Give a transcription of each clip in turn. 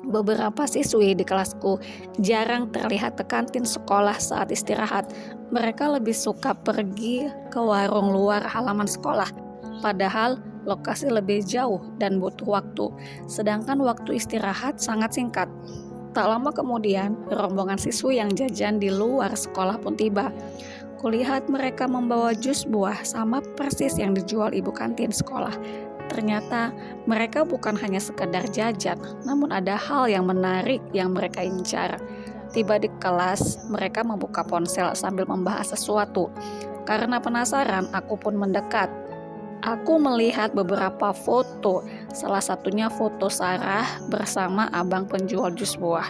Beberapa siswi di kelasku jarang terlihat ke kantin sekolah saat istirahat. Mereka lebih suka pergi ke warung luar halaman sekolah, padahal lokasi lebih jauh dan butuh waktu. Sedangkan waktu istirahat sangat singkat. Tak lama kemudian, rombongan siswi yang jajan di luar sekolah pun tiba. Kulihat mereka membawa jus buah sama persis yang dijual ibu kantin sekolah. Ternyata mereka bukan hanya sekedar jajan, namun ada hal yang menarik yang mereka incar. Tiba di kelas, mereka membuka ponsel sambil membahas sesuatu. Karena penasaran, aku pun mendekat. Aku melihat beberapa foto, salah satunya foto Sarah bersama abang penjual jus buah.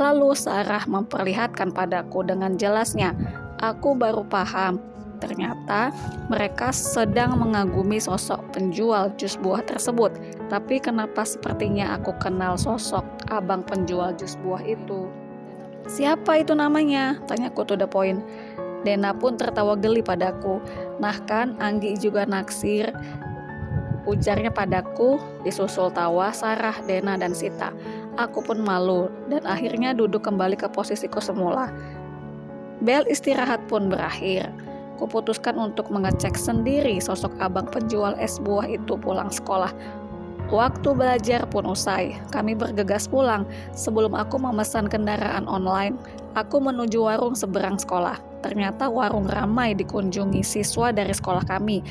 Lalu Sarah memperlihatkan padaku dengan jelasnya. Aku baru paham, ternyata mereka sedang mengagumi sosok penjual jus buah tersebut. Tapi kenapa sepertinya aku kenal sosok abang penjual jus buah itu? Siapa itu namanya? Tanyaku to the point. Dena pun tertawa geli padaku. Nah kan, Anggi juga naksir, ujarnya padaku, disusul tawa Sarah, Dena, dan Sita. Aku pun malu, dan akhirnya duduk kembali ke posisiku semula. Bel istirahat pun berakhir. Kuputuskan untuk mengecek sendiri sosok abang penjual es buah itu pulang sekolah. Waktu belajar pun usai, kami bergegas pulang. Sebelum aku memesan kendaraan online, aku menuju warung seberang sekolah. Ternyata warung ramai dikunjungi siswa dari sekolah kami,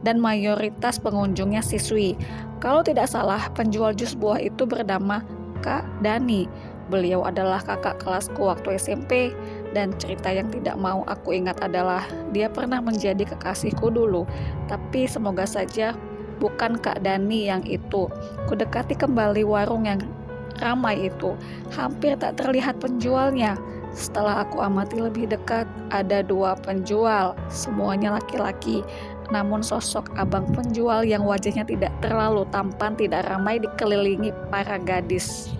dan mayoritas pengunjungnya siswi. Kalau tidak salah, penjual jus buah itu bernama Kak Dani. Beliau adalah kakak kelasku waktu SMP, dan cerita yang tidak mau aku ingat adalah dia pernah menjadi kekasihku dulu. Tapi semoga saja bukan Kak Dani yang itu. Kudekati kembali warung yang ramai itu. Hampir tak terlihat penjualnya. Setelah aku amati lebih dekat, ada 2 penjual, semuanya laki-laki. Namun sosok abang penjual yang wajahnya tidak terlalu tampan tidak ramai dikelilingi para gadis.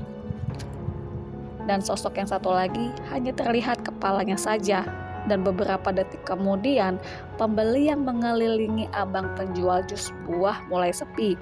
Dan sosok yang satu lagi hanya terlihat kepalanya saja. Dan beberapa detik kemudian, pembeli yang mengelilingi abang penjual jus buah mulai sepi.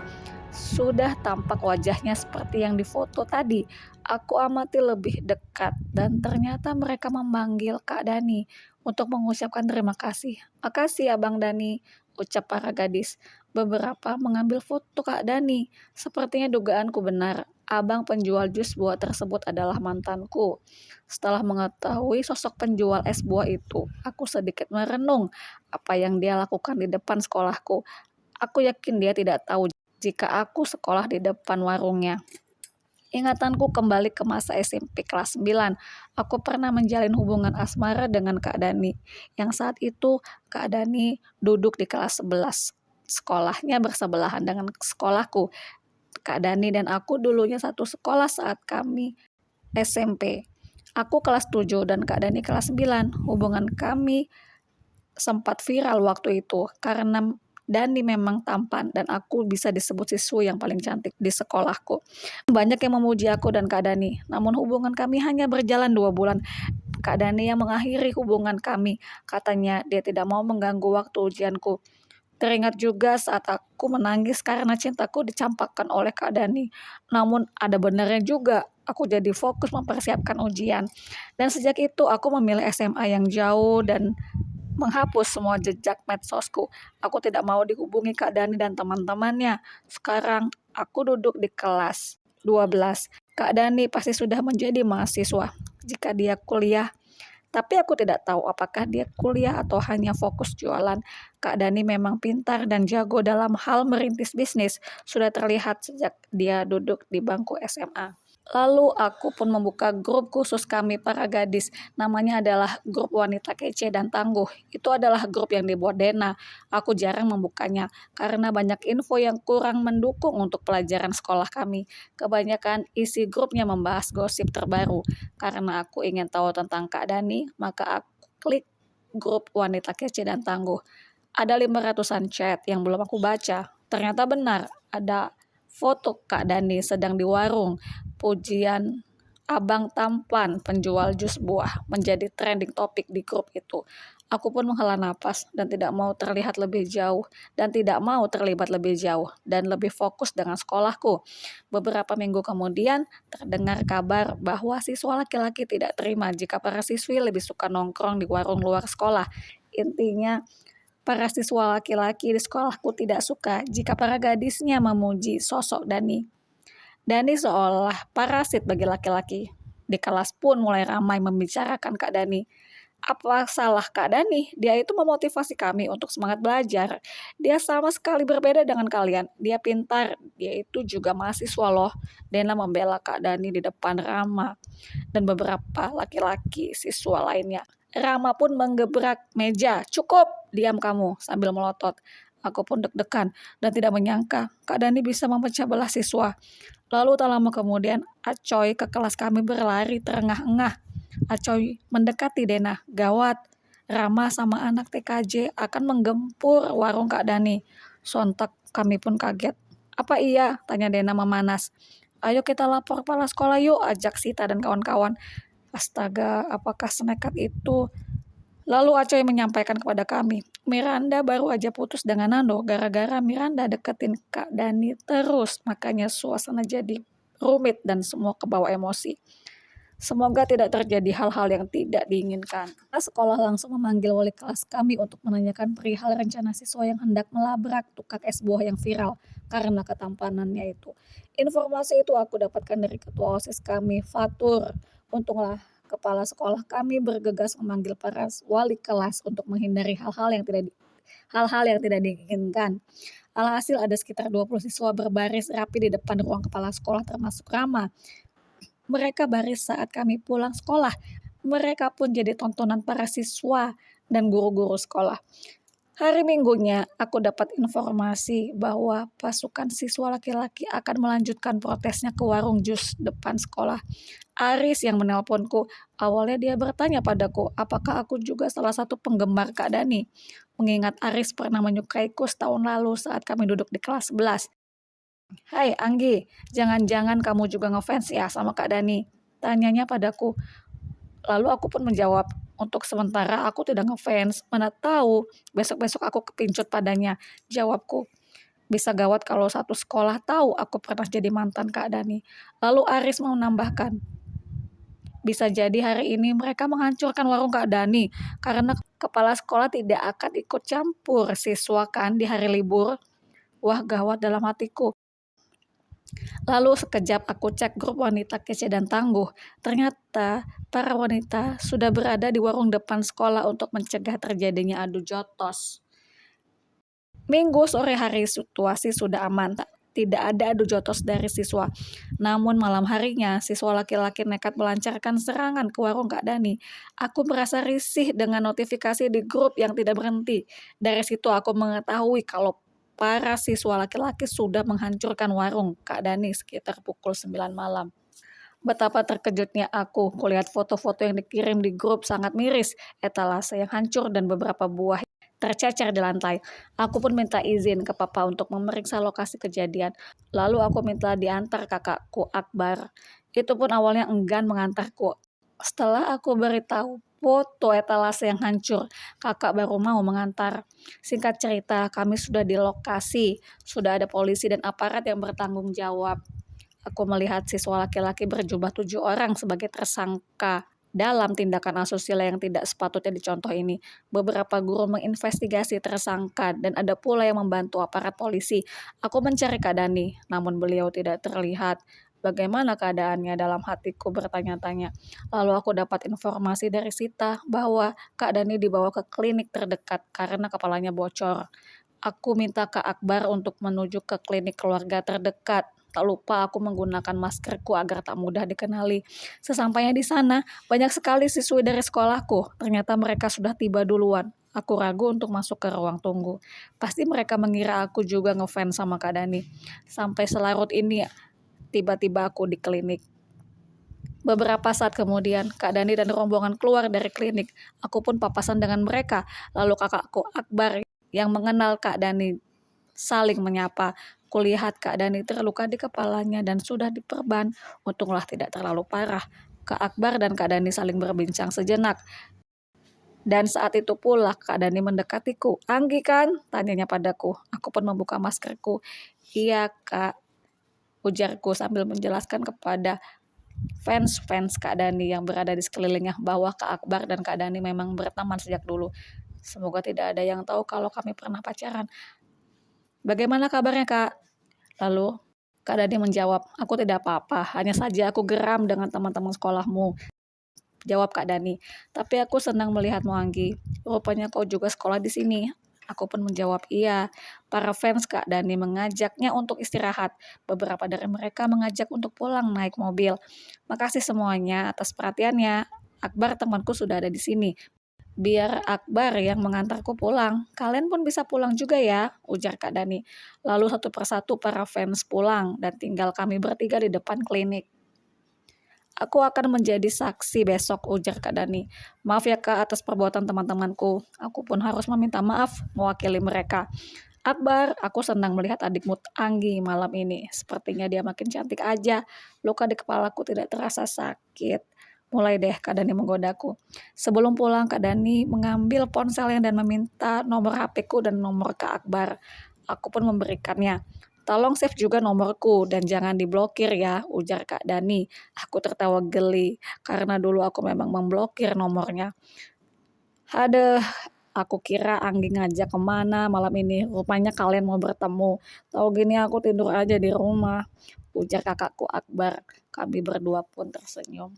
Sudah tampak wajahnya seperti yang difoto tadi. Aku amati lebih dekat dan ternyata mereka memanggil Kak Dani untuk mengucapkan terima kasih. Makasih Abang Dani, ucap para gadis. Beberapa mengambil foto Kak Dani. Sepertinya dugaanku benar. Abang penjual jus buah tersebut adalah mantanku. Setelah mengetahui sosok penjual es buah itu, aku sedikit merenung apa yang dia lakukan di depan sekolahku. Aku yakin dia tidak tahu jika aku sekolah di depan warungnya. Ingatanku kembali ke masa SMP kelas 9. Aku pernah menjalin hubungan asmara dengan Kak Dani. Yang saat itu Kak Dani duduk di kelas 11. Sekolahnya bersebelahan dengan sekolahku. Kak Dani dan aku dulunya satu sekolah saat kami SMP. Aku kelas 7 dan Kak Dani kelas 9. Hubungan kami sempat viral waktu itu karena Dani memang tampan dan aku bisa disebut siswi yang paling cantik di sekolahku. Banyak yang memuji aku dan Kak Dani, namun hubungan kami hanya berjalan 2 bulan. Kak Dani yang mengakhiri hubungan kami. Katanya dia tidak mau mengganggu waktu ujianku. Teringat juga saat aku menangis karena cintaku dicampakkan oleh Kak Dani. Namun ada benarnya juga, aku jadi fokus mempersiapkan ujian. Dan sejak itu aku memilih SMA yang jauh dan menghapus semua jejak medsosku. Aku tidak mau dihubungi Kak Dani dan teman-temannya. Sekarang aku duduk di kelas 12. Kak Dani pasti sudah menjadi mahasiswa. Jika dia kuliah, tapi aku tidak tahu apakah dia kuliah atau hanya fokus jualan. Kak Dani memang pintar dan jago dalam hal merintis bisnis. Sudah terlihat sejak dia duduk di bangku SMA. Lalu aku pun membuka grup khusus kami para gadis. Namanya adalah grup wanita kece dan tangguh. Itu adalah grup yang dibuat Dena. Aku jarang membukanya karena banyak info yang kurang mendukung untuk pelajaran sekolah kami. Kebanyakan isi grupnya membahas gosip terbaru. Karena aku ingin tahu tentang Kak Dani, maka aku klik grup wanita kece dan tangguh. Ada 500-an chat yang belum aku baca. Ternyata benar, ada foto Kak Dani sedang di warung. Pujian abang tampan penjual jus buah menjadi trending topik di grup itu. Aku pun menghela napas dan tidak mau terlihat lebih jauh dan tidak mau terlibat lebih jauh dan lebih fokus dengan sekolahku. Beberapa minggu kemudian, terdengar kabar bahwa siswa laki-laki tidak terima jika para siswi lebih suka nongkrong di warung luar sekolah. Intinya, para siswa laki-laki di sekolahku tidak suka jika para gadisnya memuji sosok Dani. Dani seolah parasit bagi laki-laki. Di kelas pun mulai ramai membicarakan Kak Dani. Apa salah Kak Dani? Dia itu memotivasi kami untuk semangat belajar. Dia sama sekali berbeda dengan kalian. Dia pintar, dia itu juga mahasiswa loh. Dena membela Kak Dani di depan Rama dan beberapa laki-laki siswa lainnya. Rama pun menggebrak meja. Cukup, diam kamu, sambil melotot. Aku pun deg-degan dan tidak menyangka Kak Dani bisa memecah belah siswa. Lalu tak lama kemudian, Acoy ke kelas kami berlari terengah-engah. Acoy mendekati Dena. Gawat, Rama sama anak TKJ akan menggempur warung Kak Dani. Sontak kami pun kaget. Apa iya? Tanya Dena memanas. Ayo kita lapor kepala sekolah yuk, ajak Sita dan kawan-kawan. Astaga, apakah senekat itu? Lalu Acoy menyampaikan kepada kami, Miranda baru aja putus dengan Nando gara-gara Miranda deketin Kak Dani terus, makanya suasana jadi rumit dan semua kebawa emosi. Semoga tidak terjadi hal-hal yang tidak diinginkan. Sekolah langsung memanggil wali kelas kami untuk menanyakan perihal rencana siswa yang hendak melabrak tukang es buah yang viral karena ketampanannya itu. Informasi itu aku dapatkan dari ketua OSIS kami, Fatur. Untunglah kepala sekolah kami bergegas memanggil para wali kelas untuk menghindari hal-hal yang tidak diinginkan. Alhasil ada sekitar 20 siswa berbaris rapi di depan ruang kepala sekolah termasuk Rama. Mereka baris saat kami pulang sekolah. Mereka pun jadi tontonan para siswa dan guru-guru sekolah. Hari Minggunya, aku dapat informasi bahwa pasukan siswa laki-laki akan melanjutkan protesnya ke warung jus depan sekolah. Aris yang menelponku. Awalnya dia bertanya padaku, apakah aku juga salah satu penggemar Kak Dani. Mengingat Aris pernah menyukaiku setahun lalu saat kami duduk di kelas 11. Hai Anggi, jangan-jangan kamu juga ngefans ya sama Kak Dani? Tanyanya padaku. Lalu aku pun menjawab, untuk sementara aku tidak ngefans, mana tahu besok-besok aku kepincut padanya. Jawabku, bisa gawat kalau satu sekolah tahu aku pernah jadi mantan Kak Dani. Lalu Aris mau menambahkan, bisa jadi hari ini mereka menghancurkan warung Kak Dani karena kepala sekolah tidak akan ikut campur siswa kan di hari libur. Wah gawat dalam hatiku. Lalu sekejap aku cek grup wanita kece dan tangguh. Ternyata para wanita sudah berada di warung depan sekolah untuk mencegah terjadinya adu jotos. Minggu sore hari situasi sudah aman, tidak ada adu jotos dari siswa. Namun malam harinya siswa laki-laki nekat melancarkan serangan ke warung Kak Dani. Aku merasa risih dengan notifikasi di grup yang tidak berhenti. Dari situ aku mengetahui kalau para siswa laki-laki sudah menghancurkan warung Kak Dani sekitar pukul 9 malam. Betapa terkejutnya aku kulihat foto-foto yang dikirim di grup sangat miris, etalase yang hancur dan beberapa buah tercecer di lantai. Aku pun minta izin ke papa untuk memeriksa lokasi kejadian. Lalu aku minta diantar kakakku Akbar. Itu pun awalnya enggan mengantarku. Setelah aku beritahu foto etalase yang hancur, kakak baru mau mengantar. Singkat cerita, kami sudah di lokasi. Sudah ada polisi dan aparat yang bertanggung jawab. Aku melihat siswa laki-laki berjumlah 7 orang sebagai tersangka dalam tindakan asusila yang tidak sepatutnya dicontoh ini. Beberapa guru menginvestigasi tersangka dan ada pula yang membantu aparat polisi. Aku mencari Kak Dani, namun beliau tidak terlihat. Bagaimana keadaannya, dalam hatiku bertanya-tanya. Lalu aku dapat informasi dari Sita bahwa Kak Dani dibawa ke klinik terdekat karena kepalanya bocor. Aku minta Kak Akbar untuk menuju ke klinik keluarga terdekat. Tak lupa aku menggunakan maskerku agar tak mudah dikenali. Sesampainya di sana, banyak sekali siswi dari sekolahku. Ternyata mereka sudah tiba duluan. Aku ragu untuk masuk ke ruang tunggu. Pasti mereka mengira aku juga ngefans sama Kak Dani. Sampai selarut ini, tiba-tiba aku di klinik. Beberapa saat kemudian, Kak Dani dan rombongan keluar dari klinik. Aku pun papasan dengan mereka. Lalu kakakku Akbar yang mengenal Kak Dani saling menyapa. Kulihat Kak Dani terluka di kepalanya dan sudah diperban. Untunglah tidak terlalu parah. Kak Akbar dan Kak Dani saling berbincang sejenak. Dan saat itu pula Kak Dani mendekatiku. "Anggi kan?" tanyanya padaku. Aku pun membuka maskerku. "Iya Kak," ujarku sambil menjelaskan kepada fans-fans Kak Dani yang berada di sekelilingnya bahwa Kak Akbar dan Kak Dani memang berteman sejak dulu. Semoga tidak ada yang tahu kalau kami pernah pacaran. "Bagaimana kabarnya Kak?" Lalu Kak Dani menjawab, "Aku tidak apa-apa, hanya saja aku geram dengan teman-teman sekolahmu." Jawab Kak Dani, "Tapi aku senang melihatmu Anggi. Rupanya kau juga sekolah di sini." Aku pun menjawab, "Iya." Para fans Kak Dani mengajaknya untuk istirahat. Beberapa dari mereka mengajak untuk pulang naik mobil. "Makasih semuanya atas perhatiannya. Akbar temanku sudah ada di sini. Biar Akbar yang mengantarku pulang. Kalian pun bisa pulang juga ya," ujar Kak Dani. Lalu satu persatu para fans pulang dan tinggal kami bertiga di depan klinik. "Aku akan menjadi saksi besok," ujar Kak Dani. "Maaf ya Kak atas perbuatan teman-temanku. Aku pun harus meminta maaf mewakili mereka. Akbar, aku senang melihat adikmu Anggi malam ini. Sepertinya dia makin cantik aja. Luka di kepalaku tidak terasa sakit." Mulai deh Kak Dani menggodaku. Sebelum pulang Kak Dani mengambil ponselnya dan meminta nomor HP-ku dan nomor Kak Akbar. Aku pun memberikannya. "Tolong save juga nomorku dan jangan diblokir ya," ujar Kak Dani. Aku tertawa geli karena dulu aku memang memblokir nomornya. Hadeh, aku kira Anggi ngajak kemana malam ini. Rupanya kalian mau bertemu. Tahu gini aku tidur aja di rumah, ujar kakakku Akbar. Kami berdua pun tersenyum.